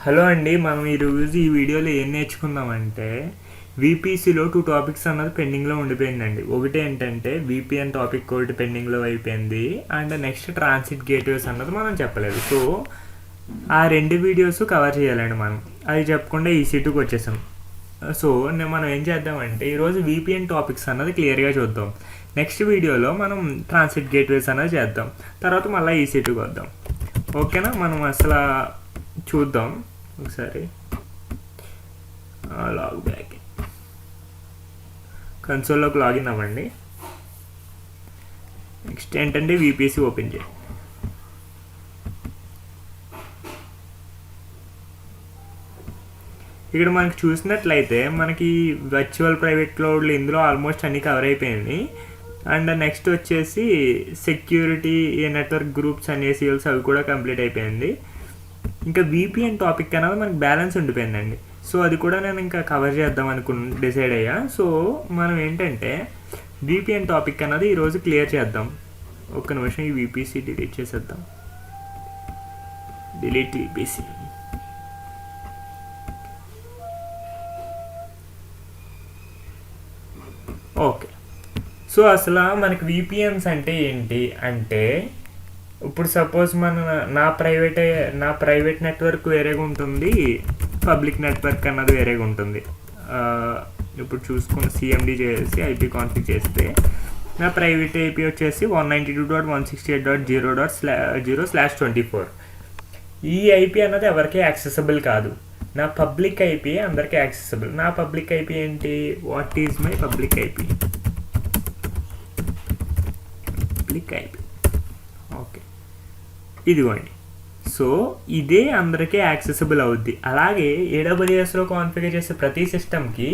Hello అండి, మనం ఈరోజు ఈ వీడియోలో ఏం నేర్చుకుందామంటే వీపీసీలో 2 టాపిక్స్ అన్నది పెండింగ్లో ఉండిపోయిందండి. ఒకటి ఏంటంటే వీపీఎన్ టాపిక్ ఒకటి పెండింగ్లో అయిపోయింది, అండ్ నెక్స్ట్ ట్రాన్సిట్ గేట్వేస్ అన్నది మనం చెప్పలేదు. సో ఆ 2 వీడియోస్ కవర్ చేయాలండి. మనం అది చెప్పకుండా ఈసీ2కి వచ్చేసాం. సో మనం ఏం చేద్దామంటే ఈరోజు వీపీఎన్ టాపిక్స్ అన్నది క్లియర్గా చూద్దాం. నెక్స్ట్ వీడియోలో మనం ట్రాన్సిట్ గేట్వేస్ అన్నది చేద్దాం. తర్వాత మళ్ళీ ఈసీ2కి వద్దాం. ఓకేనా? మనం అసలు చూద్దాం ఒకసారి. లాగ్ బ్యాక్ కన్సోల్లోకి లాగిన్ అవ్వండి. నెక్స్ట్ ఏంటంటే వీపీసీ ఓపెన్ చేయండి. ఇక్కడ మనకి చూసినట్లయితే మనకి వర్చువల్ ప్రైవేట్ క్లౌడ్లు ఇందులో ఆల్మోస్ట్ అన్నీ కవర్ అయిపోయింది. అండ్ నెక్స్ట్ వచ్చేసి సెక్యూరిటీ నెట్వర్క్ గ్రూప్స్ అనేసిఎల్స్ అవి కూడా కంప్లీట్ అయిపోయింది. ఇంకా వీపీఎన్ టాపిక్ అనేది మనకి బ్యాలెన్స్ ఉండిపోయిందండి. సో అది కూడా నేను ఇంకా కవర్ చేద్దాం డిసైడ్ అయ్యా. సో మనం ఏంటంటే వీపీఎన్ టాపిక్ అన్నది ఈరోజు క్లియర్ చేద్దాం. ఒక్క నిమిషం, ఈ వీపీసీ డిలీట్ చేసేద్దాం. Delete VPC. ఓకే. సో అసలు మనకి వీపీఎన్స్ అంటే ఏంటి అంటే, ఇప్పుడు సపోజ్ నా ప్రైవేట్ నెట్వర్క్ వేరేగా ఉంటుంది, పబ్లిక్ నెట్వర్క్ అన్నది వేరేగా ఉంటుంది. ఇప్పుడు చూసుకుని సిఎండి చేసి ఐపీ కాన్ఫిగ్ చేస్తే నా ప్రైవేట్ ఐపీ వచ్చేసి 192.168.0.0/24. ఈ ఐపీ అన్నది ఎవరికి యాక్సెసబుల్ కాదు. నా పబ్లిక్ ఐపీ అందరికీ యాక్సెసబుల్. నా పబ్లిక్ ఐపీ ఏంటి? What is my public IP? Public IP. Okay, ఇదిగోండి. సో ఇదే అందరికీ యాక్సెసిబుల్ అవుద్ది. అలాగే ఏడబ్ల్యూఎస్లో కాన్ఫిగర్ చేసే ప్రతి సిస్టమ్కి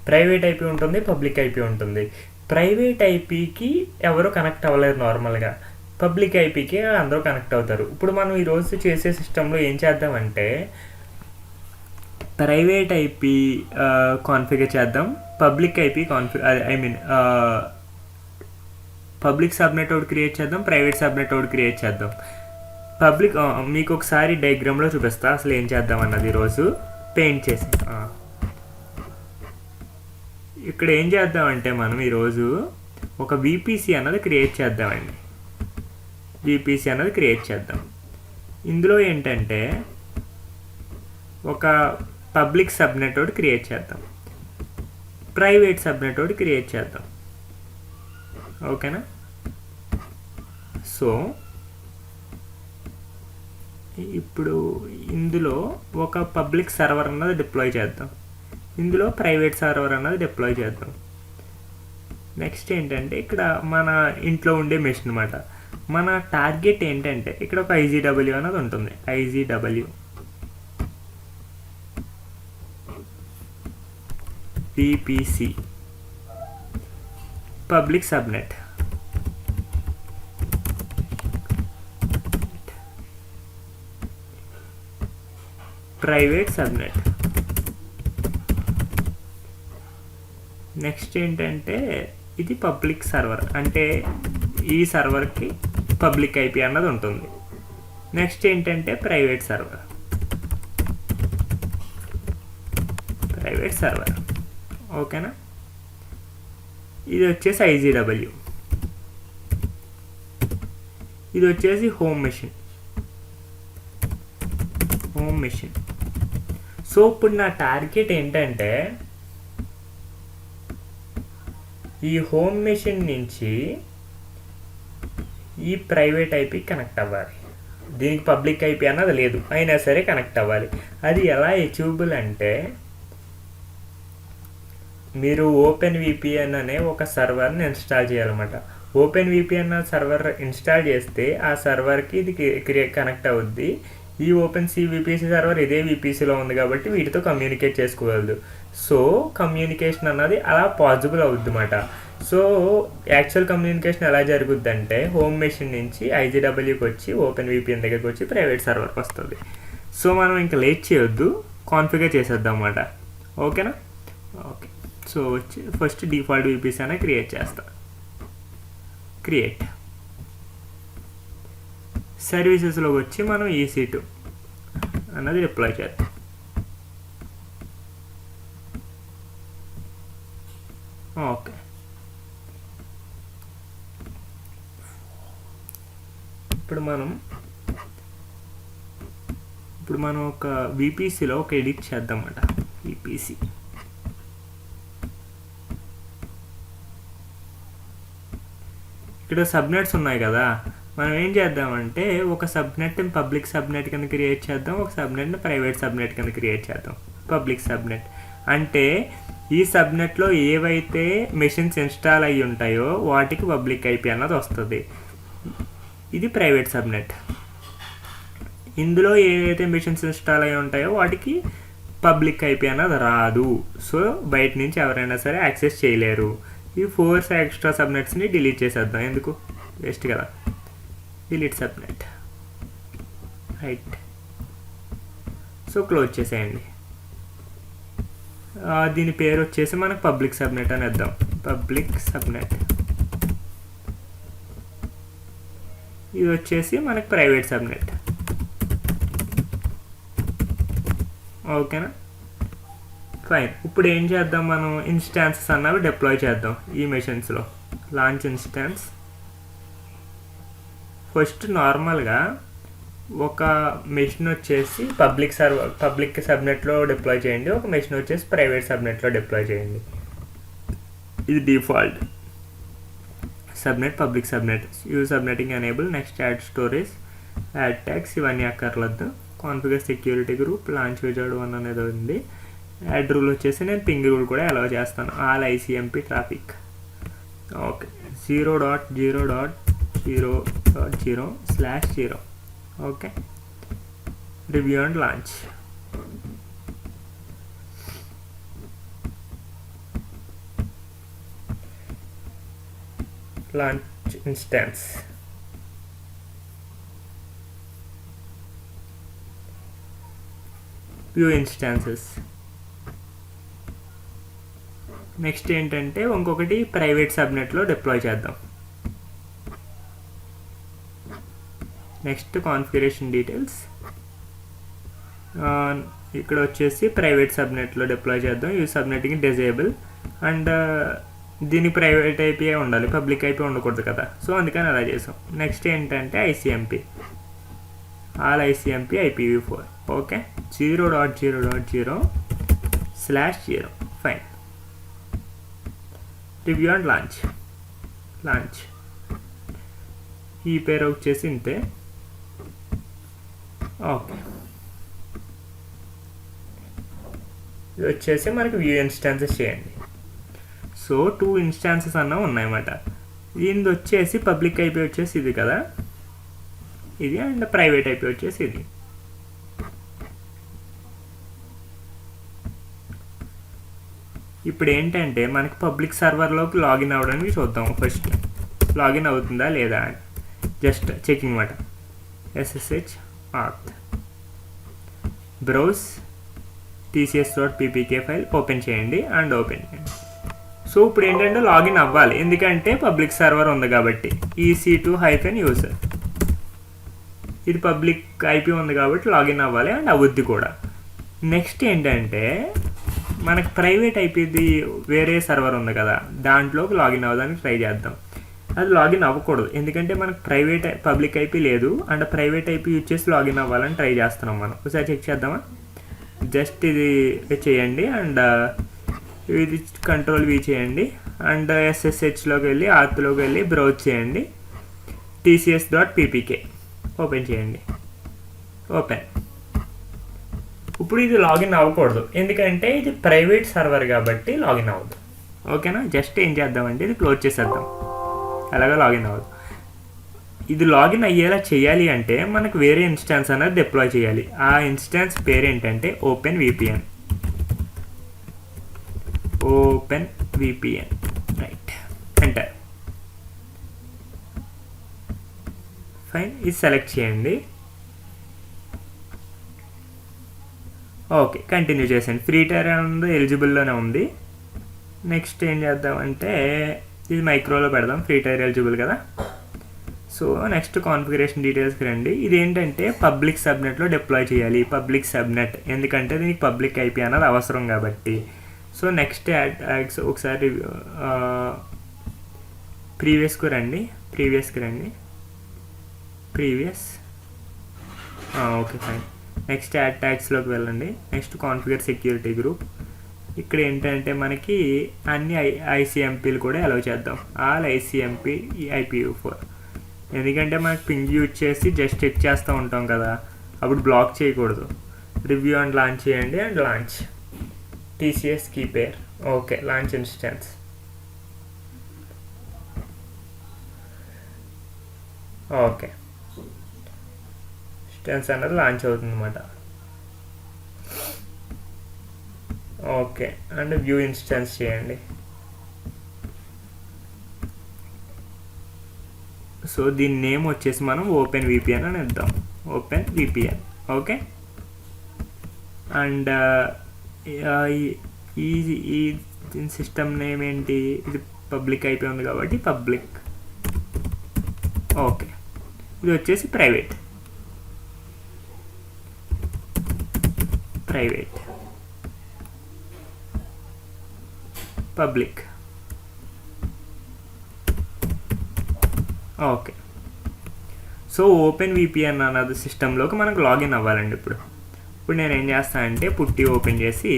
ప్రైవేట్ ఐపీ ఉంటుంది, పబ్లిక్ ఐపీ ఉంటుంది. ప్రైవేట్ ఐపీకి ఎవరు కనెక్ట్ అవ్వలేరు నార్మల్గా, పబ్లిక్ ఐపీకి అందరూ కనెక్ట్ అవుతారు. ఇప్పుడు మనం ఈరోజు చేసే సిస్టంలో ఏం చేద్దామంటే ప్రైవేట్ ఐపీ కాన్ఫిగర్ చేద్దాం, పబ్లిక్ ఐపీ పబ్లిక్ సబ్నెట్ ఒకటి క్రియేట్ చేద్దాం, ప్రైవేట్ సబ్నెట్ ఒకటి క్రియేట్ చేద్దాం. పబ్లిక్ మీకు ఒకసారి డయాగ్రామ్లో చూపిస్తా అసలు ఏం చేద్దాం అన్నది ఈరోజు పెయింట్ చేసి. ఇక్కడ ఏం చేద్దామంటే మనం ఈరోజు ఒక వీపీసీ అన్నది క్రియేట్ చేద్దామండి. వీపీసీ అన్నది క్రియేట్ చేద్దాం. ఇందులో ఏంటంటే ఒక పబ్లిక్ సబ్నెట్ ఒకటి క్రియేట్ చేద్దాం, ప్రైవేట్ సబ్నెట్ ఒకటి క్రియేట్ చేద్దాం. ఓకేనా? సో ఇప్పుడు ఇందులో ఒక పబ్లిక్ సర్వర్ అన్నది డిప్లాయ్ చేద్దాం, ఇందులో ప్రైవేట్ సర్వర్ అన్నది డిప్లాయ్ చేద్దాం. నెక్స్ట్ ఏంటంటే ఇక్కడ మన ఇంట్లో ఉండే మెషిన్ అన్నమాట. మన టార్గెట్ ఏంటంటే ఇక్కడ ఒక ఐజీడబ్ల్యూ అన్నది ఉంటుంది. IGW VPC public subnet. Private subnet. Next ఏంటంటే ఇది పబ్లిక్ సర్వర్, అంటే ఈ సర్వర్కి పబ్లిక్ ఐపీ అన్నది ఉంటుంది. నెక్స్ట్ ఏంటంటే ప్రైవేట్ సర్వర్. ఓకేనా? ఇది వచ్చేసి ఐజీడబ్ల్యూ, ఇది వచ్చేసి హోమ్ మెషిన్. సో ఇప్పుడు నా టార్గెట్ ఏంటంటే ఈ హోమ్ మెషిన్ నుంచి ఈ ప్రైవేట్ ఐపీ కనెక్ట్ అవ్వాలి. దీనికి పబ్లిక్ ఐపీ అన్నది లేదు, అయినా సరే కనెక్ట్ అవ్వాలి. అది ఎలా అచీవబుల్ అంటే మీరు ఓపెన్ విపిఎన్ అనే ఒక సర్వర్ని ఇన్స్టాల్ చేయాలన్నమాట. ఓపెన్ విపిఎన్ సర్వర్ ఇన్స్టాల్ చేస్తే ఆ సర్వర్కి ఇది కనెక్ట్ అవుద్ది. ఈ ఓపెన్ విపిసి సర్వర్ ఇదే విపిసిలో ఉంది కాబట్టి వీటితో కమ్యూనికేట్ చేసుకోగలదు. సో కమ్యూనికేషన్ అన్నది అలా పాసిబుల్ అవుద్ది అన్నమాట. సో యాక్చువల్ కమ్యూనికేషన్ ఎలా జరుగుద్ది అంటే హోమ్ మెషిన్ నుంచి ఐజీడబ్ల్యూకి వచ్చి ఓపెన్ విపిఎన్ దగ్గరికి వచ్చి ప్రైవేట్ సర్వర్కి వస్తుంది. సో మనం ఇంకా లేట్ చేయొద్దు, కాన్ఫిగర్ చేసేద్దాం అన్నమాట. ఓకేనా? ఓకే. సో వచ్చి ఫస్ట్ డిఫాల్ట్ విపిసి అనేది క్రియేట్ చేస్తా. క్రియేట్ సర్వీసెస్లోకి వచ్చి మనం ఈసీ2 అన్నది డిప్లాయ్ చేద్దాం. ఓకే. ఇప్పుడు మనం ఒక VPCలో ఒక ఎడిట్ చేద్దామట. VPC ఇక్కడ సబ్నెట్స్ ఉన్నాయి కదా, మనం ఏం చేద్దామంటే ఒక సబ్నెట్ని పబ్లిక్ సబ్నెట్ కింద క్రియేట్ చేద్దాం, ఒక సబ్నెట్ని ప్రైవేట్ సబ్నెట్ కింద క్రియేట్ చేద్దాం. పబ్లిక్ సబ్నెట్ అంటే ఈ సబ్నెట్లో ఏవైతే మెషిన్స్ ఇన్స్టాల్ అయ్యి ఉంటాయో వాటికి పబ్లిక్ IP అన్నది వస్తుంది. ఇది ప్రైవేట్ సబ్నెట్. ఇందులో ఏవైతే మెషిన్స్ ఇన్స్టాల్ అయ్యి ఉంటాయో వాటికి పబ్లిక్ IP అన్నది రాదు. సో బయట నుంచి ఎవరైనా సరే యాక్సెస్ చేయలేరు. ఈ 4 ఎక్స్ట్రా సబ్నెట్స్ని డిలీట్ చేసేద్దాం, ఎందుకు వేస్ట్ కదా. Delete subnet, right. So close చేసేయండి. దీని పేరు వచ్చేసి మనకు పబ్లిక్ సబ్నెట్ అని ఇద్దాం. Public subnet. ఇది వచ్చేసి మనకు ప్రైవేట్ సబ్నెట్. ఓకేనా, ఫైన్. ఇప్పుడు ఏం చేద్దాం, మనం ఇన్స్టాన్సెస్ అన్నవి డిప్లాయ్ చేద్దాం ఈ మెషిన్స్లో. Launch instance. ఫస్ట్ నార్మల్గా ఒక మెషిన్ వచ్చేసి పబ్లిక్ సబ్నెట్లో డిప్లాయ్ చేయండి, ఒక మెషిన్ వచ్చేసి ప్రైవేట్ సబ్నెట్లో డిప్లాయ్ చేయండి. ఇది default. Subnet public subnet. Use సబ్నెటింగ్ enable. Next add storage, add tags, ఇవన్నీ అక్కర్లేదు. Configure security group, launch wizard 1 అనేది ఉంది. యాడ్ రూల్ వచ్చేసి నేను పింగ్ రూల్ కూడా అలౌ చేస్తాను. All ICMP traffic. Okay. 0.0.0.0/0. Okay. Review and launch. Launch instance. View instances. Next ఏంటంటే ఇంకొకటి ప్రైవేట్ సబ్నెట్లో డిప్లాయ్ చేద్దాం. Next configuration details. ఇక్కడ వచ్చేసి ప్రైవేట్ సబ్నెట్లో డిప్లాయ్ చేద్దాం. Use సబ్నెటింగ్ disable. అండ్ దీని ప్రైవేట్ IP ఉండాలి, పబ్లిక్ IP ఉండకూడదు కదా, సో అందుకని అలా చేసాం. నెక్స్ట్ ఏంటంటే ICMP. All ICMP IPv4. Okay. 0.0.0/0. Fine. Review and launch. ఈ పేరు వచ్చేసి ఇంతే. ఓకే. ఇది వచ్చేసి మనకి వ్యూ ఇన్స్టాన్సెస్ చేయండి. సో 2 ఇన్స్టాన్సెస్ అన్న ఉన్నాయన్నమాట. దీనిది వచ్చేసి పబ్లిక్ IP వచ్చేసి ఇది కదా, ఇది. అండ్ ప్రైవేట్ IP వచ్చేసి ఇది. ఇప్పుడు ఏంటంటే మనకి పబ్లిక్ సర్వర్లోకి లాగిన్ అవ్వడానికి చూద్దాం. ఫస్ట్ లాగిన్ అవుతుందా లేదా అని జస్ట్ చెకింగ్ మాట. SSH auth browse tcs.ppk file open చేయండి అండ్ ఓపెన్ చేయండి. సో ఇప్పుడు ఏంటంటే లాగిన్ అవ్వాలి, ఎందుకంటే పబ్లిక్ సర్వర్ ఉంది కాబట్టి. EC2-user. ఇది పబ్లిక్ IP ఉంది కాబట్టి లాగిన్ అవ్వాలి అండ్ అవుద్ది కూడా. నెక్స్ట్ ఏంటంటే మనకు ప్రైవేట్ IPది వేరే సర్వర్ ఉంది కదా, దాంట్లోకి లాగిన్ అవ్వడానికి ట్రై చేద్దాం. అది లాగిన్ అవ్వకూడదు, ఎందుకంటే మనకు పబ్లిక్ IP లేదు అండ్ ప్రైవేట్ IP యూజ్ చేసి లాగిన్ అవ్వాలని ట్రై చేస్తున్నాం మనం. ఒకసారి చెక్ చేద్దామా. జస్ట్ ఇది చేయండి అండ్ ఇది Ctrl-V చేయండి అండ్ SSHలోకి వెళ్ళి ఆత్లోకి వెళ్ళి బ్రౌజ్ చేయండి. tcs.ppk ఓపెన్ చేయండి. ఓపెన్. ఇప్పుడు ఇది లాగిన్ అవ్వకూడదు, ఎందుకంటే ఇది ప్రైవేట్ సర్వర్ కాబట్టి లాగిన్ అవ్వదు. ఓకేనా. జస్ట్ ఏం చేద్దామంటే ఇది క్లోజ్ చేసేద్దాం, అలాగే లాగిన్ అవ్వదు. ఇది లాగిన్ అయ్యేలా చేయాలి అంటే మనకు వేరే ఇన్స్టాన్స్ అనేది డిప్లాయ్ చేయాలి. ఆ ఇన్స్టాన్స్ పేరు ఏంటంటే OpenVPN. రైట్. ఎంటర్. ఫైన్. ఇది సెలెక్ట్ చేయండి. ఓకే. కంటిన్యూ చేసాను. ఫ్రీ టైర్ ఉంది, ఎలిజిబుల్లోనే ఉంది. నెక్స్ట్ ఏం చేద్దామంటే ఇది మైక్రోలో పెడదాం, ఫ్రీ టైర్ ఎలిజిబుల్ కదా. సో నెక్స్ట్ కాన్ఫిగరేషన్ డీటెయిల్స్కి రండి. ఇది ఏంటంటే పబ్లిక్ సబ్నెట్లో డిప్లాయ్ చేయాలి. పబ్లిక్ సబ్నెట్ ఎందుకంటే దీనికి పబ్లిక్ IP అన్నది అవసరం కాబట్టి. సో నెక్స్ట్ ఒకసారి ప్రీవియస్కి రండి. Okay fine. నెక్స్ట్ యాడ్ ట్యాగ్స్లోకి వెళ్ళండి. Next configure security group. ఇక్కడ ఏంటంటే మనకి అన్ని ఐసిఎంపీలు కూడా అలౌ చేద్దాం. All ICMP IPv4. ఎందుకంటే మనకి పింగ్ యూజ్ చేసి జస్ట్ చెక్ చేస్తూ ఉంటాం కదా, అప్పుడు బ్లాక్ చేయకూడదు. రివ్యూ అండ్ లాంచ్ చేయండి. And launch TCS key pair. Okay, launch instance. Okay, instance అన్నది లాంచ్ అవుతుంది అన్నమాట. ఓకే, అండ్ వ్యూ ఇన్స్టెన్స్ చేయండి. సో దీని నేమ్ వచ్చేసి మనం ఓపెన్ VPN అని ఇద్దాం. Open VPN. ఓకే, అండ్ ఈ సిస్టమ్ నేమ్ ఏంటి? ఇది పబ్లిక్ అయిపోయింది కాబట్టి పబ్లిక్. ఓకే, ఇది వచ్చేసి private. Public. Okay, so open VPN అన్నది సిస్టంలోకి మనకు లాగిన్ అవ్వాలండి. ఇప్పుడు నేను ఏం చేస్తానంటే పుట్టి ఓపెన్ చేసి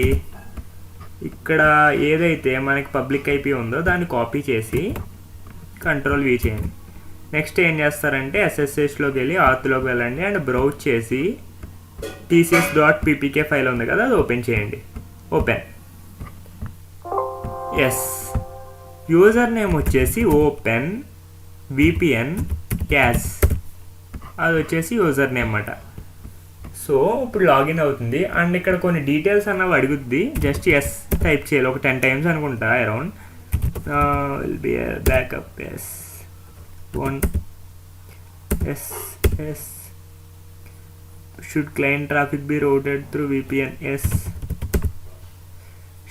ఇక్కడ ఏదైతే మనకి పబ్లిక్ IP ఉందో దాన్ని కాపీ చేసి Ctrl V చేయండి. నెక్స్ట్ ఏం చేస్తారంటే SSHలోకి వెళ్ళి ఆత్లోకి వెళ్ళండి అండ్ బ్రౌజ్ చేసి tcs.ppk ఫైల్ ఉంది కదా, అది ఓపెన్ చేయండి. ఓపెన్. ఎస్, యూజర్ నేమ్ వచ్చేసి ఓపెన్ VPN CAS, అది వచ్చేసి యూజర్ నేమ్ అన్నమాట. సో ఇప్పుడు లాగిన్ అవుతుంది అండ్ ఇక్కడ కొన్ని డీటెయిల్స్ అన్నవి అడుగుద్ది. జస్ట్ ఎస్ టైప్ చేయాలి ఒక 10 times అనుకుంటా around. Will be backup S1 S should client traffic be routed through VPN? Yes.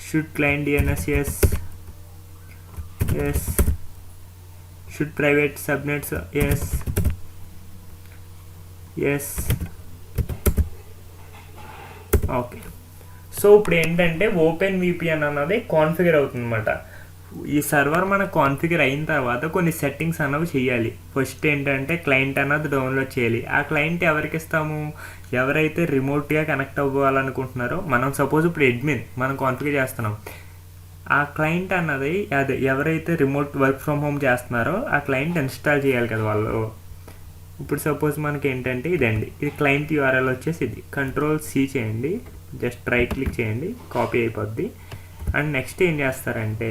Should client DNS? Yes. Should private subnets? Yes. Okay, so ఇప్పుడు ఏంటంటే open VPN అన్నది configure అవుతుంది అన్నమాట. ఈ server మనకు కాన్ఫిగర్ అయిన తర్వాత కొన్ని సెట్టింగ్స్ అన్నవి చేయాలి. ఫస్ట్ ఏంటంటే క్లయింట్ అన్నది డౌన్లోడ్ చేయాలి. ఆ క్లయింట్ ఎవరికి ఇస్తాము? ఎవరైతే రిమోట్గా కనెక్ట్ అవ్వాలనుకుంటున్నారో, మనం సపోజ్ ఇప్పుడు అడ్మిన్ మనం కాన్ఫిగర్ చేస్తున్నాం, ఆ క్లయింట్ అన్నది అదే ఎవరైతే రిమోట్ వర్క్ ఫ్రమ్ హోమ్ చేస్తున్నారో ఆ క్లయింట్ ఇన్స్టాల్ చేయాలి కదా వాళ్ళు. ఇప్పుడు సపోజ్ మనకి ఏంటంటే ఇదండి, ఇది క్లయింట్ URL వచ్చేసి ఇది. Ctrl C చేయండి, జస్ట్ రైట్ క్లిక్ చేయండి, కాపీ అయిపోద్ది. అండ్ నెక్స్ట్ ఏం చేస్తారంటే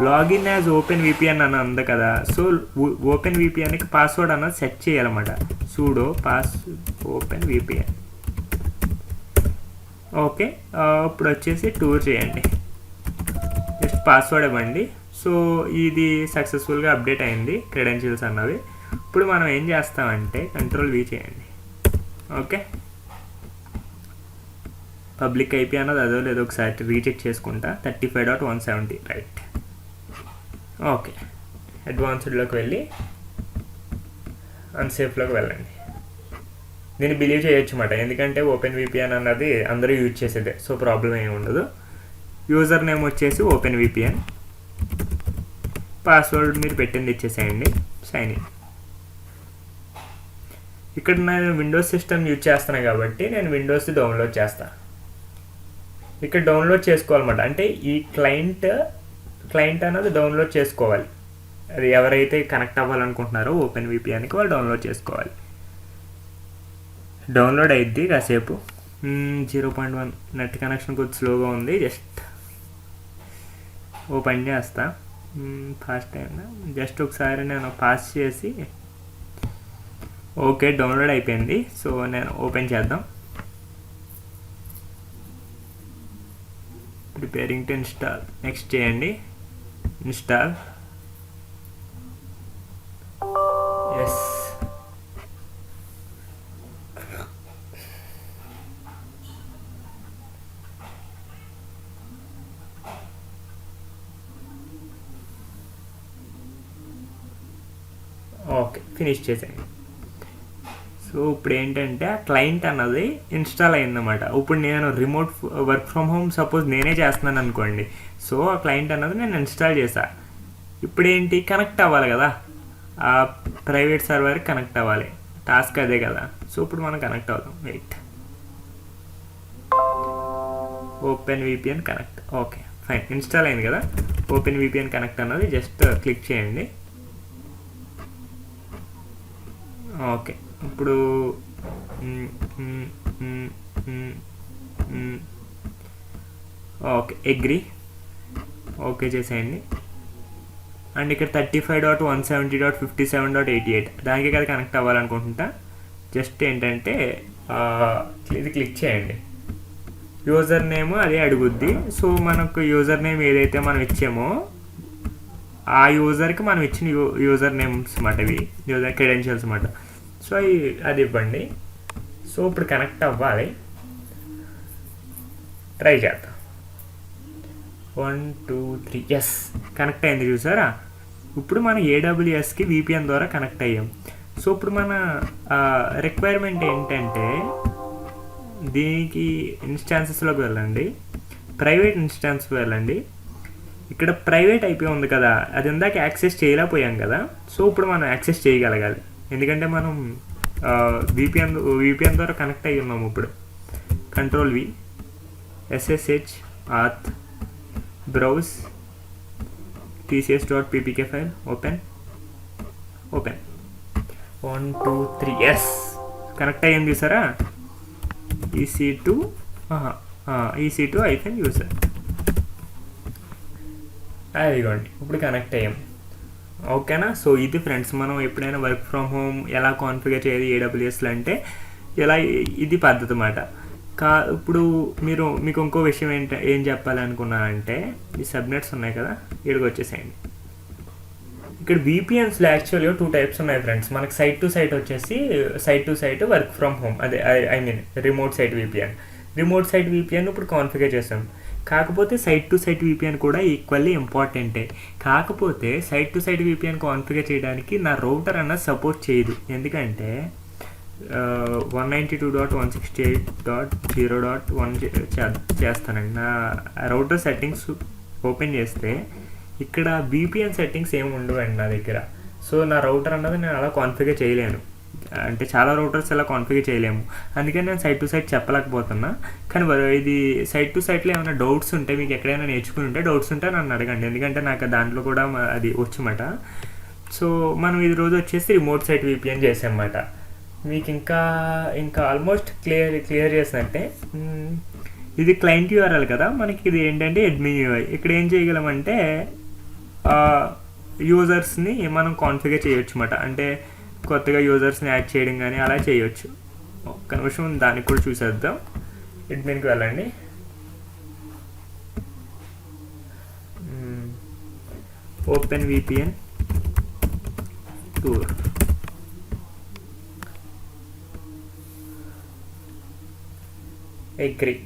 లాగిన్ యాజ్ ఓపెన్ VPN అని ఉంది కదా, సో ఓపెన్ VPNకి పాస్వర్డ్ అన్నది సెట్ చేయాలన్నమాట. sudo pass open VPN. Okay, ఇప్పుడు వచ్చేసి టూర్ చేయండి, జస్ట్ పాస్వర్డ్ ఇవ్వండి. సో ఇది సక్సెస్ఫుల్గా అప్డేట్ అయింది క్రెడెన్షియల్స్ అన్నవి. ఇప్పుడు మనం ఏం చేస్తామంటే Ctrl V చేయండి. ఓకే, పబ్లిక్ IP అన్నది అదో లేదో ఒకసారి రీచెక్ చేసుకుంటా. 35.170 రైట్. ఓకే, అడ్వాన్స్డ్లోకి వెళ్ళి అన్సేఫ్లోకి వెళ్ళండి. దీన్ని బిలీవ్ చేయొచ్చు అన్నమాట, ఎందుకంటే ఓపెన్ VPN అన్నది అందరూ యూజ్ చేసేదే, సో ప్రాబ్లం ఏమి ఉండదు. యూజర్ నేమ్ వచ్చేసి ఓపెన్ VPN, పాస్వర్డ్ మీరు పెట్టింది ఇచ్చేసేయండి, సైన్ ఇన్. ఇక్కడ నేను విండోస్ సిస్టమ్ యూజ్ చేస్తున్నాను కాబట్టి నేను విండోస్ డౌన్లోడ్ చేస్తాను. ఇక్కడ డౌన్లోడ్ చేసుకోవాలన్నమాట, అంటే ఈ క్లయింట్ అన్నది డౌన్లోడ్ చేసుకోవాలి. అది ఎవరైతే కనెక్ట్ అవ్వాలనుకుంటున్నారో ఓపెన్ VPNకి వాళ్ళు డౌన్లోడ్ చేసుకోవాలి. డౌన్లోడ్ అయిద్ది కాసేపు. 0.1 నెట్ కనెక్షన్ కొద్ది స్లోగా ఉంది, జస్ట్ ఓపెన్ చేస్తా. ఫాస్ట్ అయినా జస్ట్ ఒకసారి నేను పాస్ చేసి ఓకే డౌన్లోడ్ అయిపోయింది. సో నేను ఓపెన్ చేద్దాం. ప్రిపేరింగ్ టు ఇన్స్టాల్, నెక్స్ట్ చేయండి, ఇన్స్టాల్. ఎస్, ఓకే ఫినిష్ చేసేయండి. సో సో ఇప్పుడు ఏంటంటే ఆ క్లయింట్ అన్నది ఇన్స్టాల్ అయిందన్నమాట. ఇప్పుడు నేను remote work from home suppose నేనే చేస్తున్నాను అనుకోండి. సో ఆ క్లయింట్ అన్నది నేను ఇన్స్టాల్ చేశా. ఇప్పుడు ఏంటి, కనెక్ట్ అవ్వాలి కదా, ఆ ప్రైవేట్ సర్వర్కి కనెక్ట్ అవ్వాలి. టాస్క్ అదే కదా. సో ఇప్పుడు మనం కనెక్ట్ అవుదాం. Wait, open VPN connect. Okay fine, install అయింది కదా. ఓపెన్ విపిఎన్ కనెక్ట్ అన్నది జస్ట్ క్లిక్ చేయండి. ఓకే ఇప్పుడు ఓకే అగ్రీ, ఓకే చేసేయండి. అండ్ ఇక్కడ 35.170.57.88 దానికి కదా కనెక్ట్ అవ్వాలనుకుంటుంటా. జస్ట్ ఏంటంటే ఇది క్లిక్ చేయండి. యూజర్ నేమ్ అదే అడుగుద్ది. సో మనకు యూజర్ నేమ్ ఏదైతే మనం ఇచ్చామో ఆ యూజర్కి మనం ఇచ్చిన యూజర్ నేమ్స్ అన్నమాట, ఇవి యూజర్ క్రెడెన్షియల్స్ అన్నమాట. సో అది ఇవ్వండి. సో ఇప్పుడు కనెక్ట్ అవ్వాలి, ట్రై చేద్దాం. 1 2 3 ఎస్ కనెక్ట్ అయింది చూసారా. ఇప్పుడు మనం ఏడబ్ల్యూఎస్కి విపిఎన్ ద్వారా కనెక్ట్ అయ్యాం. సో ఇప్పుడు మన రిక్వైర్మెంట్ ఏంటంటే దీనికి ఇన్స్టాన్సెస్లోకి వెళ్ళండి, ప్రైవేట్ ఇన్స్టాన్స్కి వెళ్ళండి. ఇక్కడ ప్రైవేట్ అయిపోయి ఉంది కదా, అది ఇందాక యాక్సెస్ చేయలేకపోయాం కదా. సో ఇప్పుడు మనం యాక్సెస్ చేయగలగాలి, ఎందుకంటే మనం విపిఎన్ ద్వారా కనెక్ట్ అయ్యి ఉన్నాము. ఇప్పుడు control V, SSH auth, browse, tcs.ppk file, open 1 2 3 S connect అయ్యింది చూసారా. EC2 ఐఫన్ యూజర్, అదిగోండి ఇప్పుడు కనెక్ట్ అయ్యాం. ఓకేనా. సో ఇది ఫ్రెండ్స్, మనం ఎప్పుడైనా వర్క్ ఫ్రమ్ హోమ్ ఎలా కాన్ఫిగర్ చేయాలి ఏడబ్ల్యూఎస్లో అంటే ఇలా, ఇది పద్ధతి అన్నమాట. ఇప్పుడు మీకు ఇంకో విషయం ఏం చెప్పాలనుకున్నానంటే, ఈ సబ్నెట్స్ ఉన్నాయి కదా, ఇక్కడికి వచ్చేసేయండి. ఇక్కడ విపిఎన్స్లో యాక్చువల్గా 2 టైప్స్ ఉన్నాయి ఫ్రెండ్స్. మనకి సైట్ టు సైట్ వచ్చేసి site to site work from home, అదే I mean remote site VPN. Remote site VPN ఇప్పుడు కాన్ఫిగర్ చేసాం. కాకపోతే సైట్ టు సైట్ విపిఎన్ కూడా ఈక్వల్లీ ఇంపార్టెంటే. కాకపోతే site to site VPN configure చేయడానికి నా రౌటర్ అన్నది సపోర్ట్ చేయదు. ఎందుకంటే 192.168.0.1 చేస్తానండి. నా రౌటర్ సెట్టింగ్స్ ఓపెన్ చేస్తే ఇక్కడ విపిఎన్ సెట్టింగ్స్ ఏమి ఉండవండి నా దగ్గర. సో నా రౌటర్ అన్నది నేను అలా కాన్ఫిగర్ చేయలేను, అంటే చాలా రౌటర్స్ ఎలా కాన్ఫిగర్ చేయలేము. అందుకని నేను సైట్ టు సైట్ చెప్పలేకపోతున్నా. కానీ ఇది సైట్ టు సైట్లో ఏమైనా డౌట్స్ ఉంటే, మీకు ఎక్కడైనా నేర్చుకుని ఉంటే డౌట్స్ ఉంటే నన్ను అడగండి, ఎందుకంటే నాకు దాంట్లో కూడా అది వచ్చమాట. సో మనం ఈ రోజు వచ్చేసి రిమోట్ సైట్ విపిఎన్ చేసామన్నమాట. మీకు ఇంకా ఆల్మోస్ట్ క్లియర్ చేసినట్టే. ఇది క్లయింట్ యూఆర్ఎల్ కదా, మనకి ఇది ఏంటంటే అడ్మిన్ యూఐ. ఇక్కడ ఏం చేయగలమంటే యూజర్స్ని మనం కాన్ఫిగర్ చేయొచ్చు అన్నమాట. అంటే కొత్తగా యూజర్స్ని యాడ్ చేయడం కానీ అలా చేయొచ్చు. ఒక్క నిమిషం దానికి కూడా చూసేద్దాం. అడ్మిన్కి వెళ్ళండి. Open VPN tour, agree.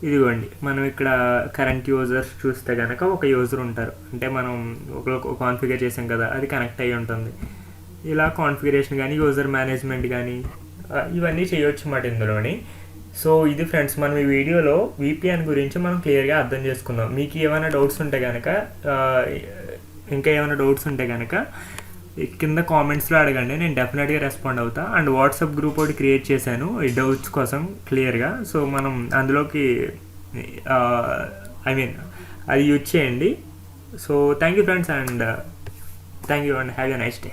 ఇదిగోండి, మనం ఇక్కడ కరెంట్ యూజర్స్ చూస్తే కనుక ఒక యూజర్ ఉంటారు, అంటే మనం ఒక కాన్ఫిగర్ చేసాం కదా, అది కనెక్ట్ అయ్యి ఉంటుంది. ఇలా కాన్ఫిగరేషన్ కానీ యూజర్ మేనేజ్మెంట్ కానీ ఇవన్నీ చేయొచ్చు అన్నమాట ఇందులోని. సో ఇది ఫ్రెండ్స్, మనం ఈ వీడియోలో విపిఎన్ గురించి మనం క్లియర్గా అర్థం చేసుకుందాం. మీకు ఏమైనా డౌట్స్ ఉంటే కనుక కింద కామెంట్స్లో అడగండి, నేను డెఫినెట్గా రెస్పాండ్ అవుతా. అండ్ వాట్సాప్ గ్రూప్ ఒకటి క్రియేట్ చేశాను ఈ డౌట్స్ కోసం క్లియర్గా. సో మనం అందులోకి అది యూజ్ చేయండి. So thank you friends, and thank you and have a nice day.